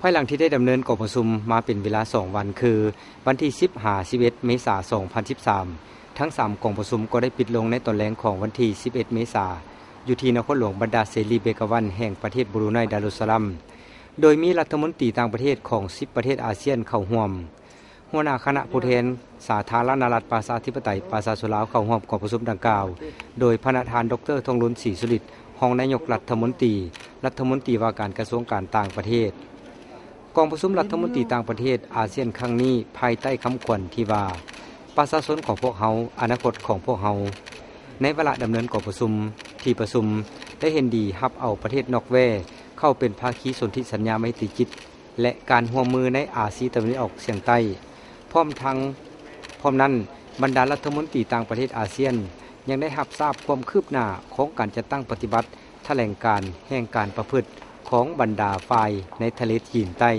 ายหลังที่ได้ดำเนินการประชุมมาเป็นเวลา2วันคือวันที่10-11 เมษายน 2013ทั้ง3กองประชุมก็ได้ปิดลงในตอนแรกของวันที่11 เมษายนอยู่ที่นครหลวงบันดาเซรีเบกาวันแห่งประเทศบรูไนดารุสสลัมโดยมีรัฐมนตรีต่างประเทศของ10ประเทศอาเซียนเข้าร่วมหัวหน้าคณะผู้แทนสาธารณรัฐประชาธิปไตยประชาชนลาวเข้าร่วมกองประชุมดังกล่าวโดยประธานดร.ทองรุนศรีสุริตรองนายกรัฐมนตรีว่าการกระทรวงการต่างประเทศกองประชุมรัฐมนตรีต่างประเทศอาเซียนครั้งนี้ภายใต้คำขวัญที่ว่าประชาชนของพวกเฮาอนาคตของพวกเฮาในเวลาดำเนินกองประชุมที่ประชุมได้เห็นดีรับเอาประเทศนอร์เวย์เข้าเป็นภาคีสนธิสัญญาไมตรีจิตและการร่วมมือในอาเซียนตะวันออกเฉียงใต้พร้อมนั้นบรรดารัฐมนตรีต่างประเทศอาเซียนยังได้รับทราบความคืบหน้าของการจัดตั้งปฏิบัติแถลงการแห่งการประพฤติของบรรดาฝ่ายในทะเลจีนใต้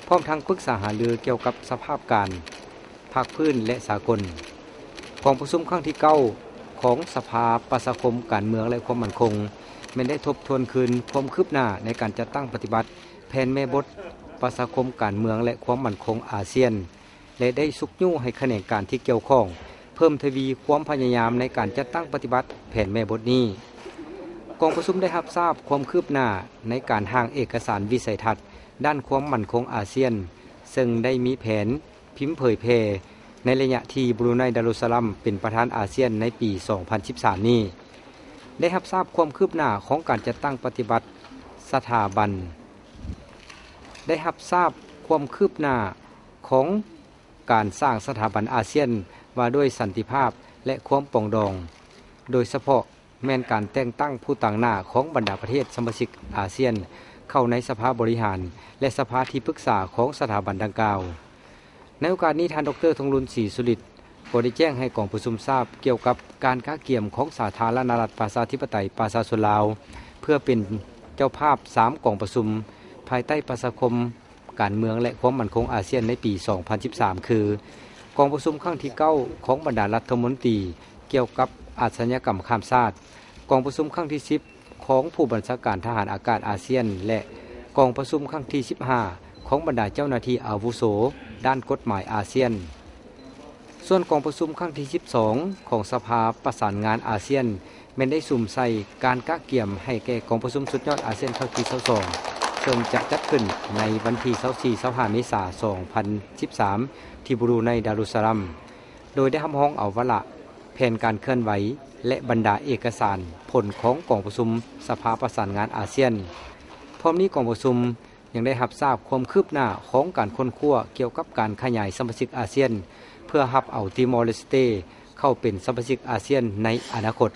พร้อมทั้งปรึกษาหารือเกี่ยวกับสภาพการภาคพื้นและสากลกองประชุมครั้งที่9ของสภาประชาคมการเมืองและความมั่นคงมันได้ทบทวนคืนความคืบหน้าในการจัดตั้งปฏิบัติแผนแม่บทประชาคมการเมืองและความมั่นคงอาเซียนและได้สุกยู่ให้แขนงการที่เกี่ยวข้องเพิ่มทวีความพยายามในการจัดตั้งปฏิบัติแผนแม่บทนี้กองประชุมได้รับทราบความคืบหน้าในการร่างเอกสารวิสัยทัศน์ด้านความมั่นคงอาเซียนซึ่งได้มีแผนพิมพ์เผยแพร่ในระยะที่บรูไนดารุสสลัมเป็นประธานอาเซียนในปี 2013 นี้ได้รับทราบความคืบหน้าของการจัดตั้งปฏิบัติสถาบันได้รับทราบความคืบหน้าของการสร้างสถาบันอาเซียนว่าด้วยสันติภาพและความปรองดองโดยเฉพาะแม้นการแต่งตั้งผู้ต่างหน้าของบรรดาประเทศสมาชิกอาเซียนเข้าในสภาบริหารและสภาที่ปรึกษาของสถาบันดังกล่าวในโอกาสนี้ท่านดร.ทองรุนศรีสุริตรก็ได้แจ้งให้กองประชุมทราบเกี่ยวกับการค้าเกี่ยมของสาธารณรัฐประชาธิปไตยประชาชนลาวเพื่อเป็นเจ้าภาพ3กองประชุมภายใต้ประชาคมการเมืองและความมั่นคงอาเซียนในปี 2013 คือกองประชุมครั้งที่9ของบรรดารัฐมนตรีเกี่ยวกับอาชญากรรมข้ามชาติกองประชุมครั้งที่10ของผู้บัญชาการทหารอากาศอาเซียนและกองประชุมครั้งที่15ของบรรดาเจ้าหน้าที่อาวุโสด้านกฎหมายอาเซียนส่วนกองประชุมครั้งที่12ของสภาประสานงานอาเซียนแม้นได้สุ่มใส่การกะเกี่ยมให้แก่กองประชุมสุดยอดอาเซียนครั้งที่22ซึ่งจะจัดขึ้นในวันที่24-25 เมษายน 2013ที่บรูไนดารุสสลัมโดยได้ทำห้องเอาวละแผนการเคลื่อนไหวและบรรดาเอกสารผลของกองประชุมสภาประสานงานอาเซียนพร้อมนี้กองประชุมยังได้รับทราบความคืบหน้าของการค้นคว้าเกี่ยวกับการขยายสมาชิกอาเซียนเพื่อรับเอาติมอร์เลสเตเข้าเป็นสมาชิกอาเซียนในอนาคต